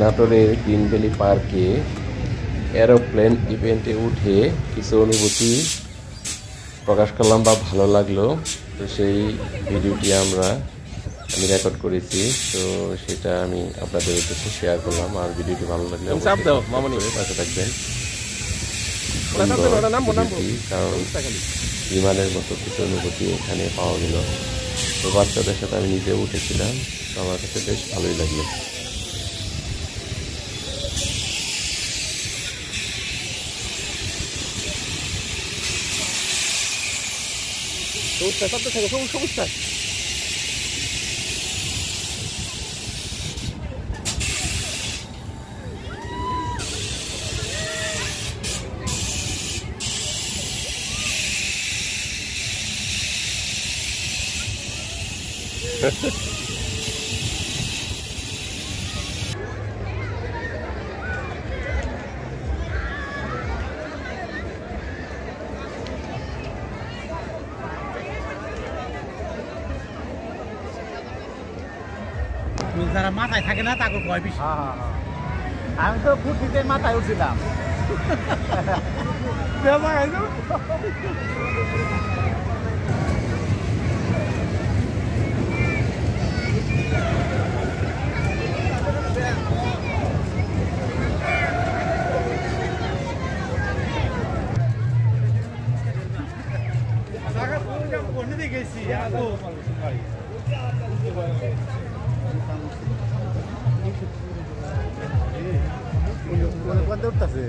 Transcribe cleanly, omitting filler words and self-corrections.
নাটোরের green valley পার্কে aeroplane ইভেন্টে উঠে কিছু অনুভূতি প্রকাশ করলাম বা ভালো লাগলো। তো সেই ভিডিওটি আমি রেকর্ড করেছি, তো সেটা আমি আপনাদের উদ্দেশ্যে শেয়ার করলাম। আর ভিডিওটি ভালো লাগলে পাশে থাকবেন। কারণ বিমানের মতো কিছু অনুভূতি এখানে পাওয়া গেল। তো বাচ্চাদের সাথে আমি নিজে উঠেছিলাম, তো আমার কাছে বেশ ভালোই লাগলো। যারা মাথায় থাকে না তাকে ভয় বেশি। আমি তো ফুটিতে মাথায় উঠছিলাম। গেছি উঠতেছে।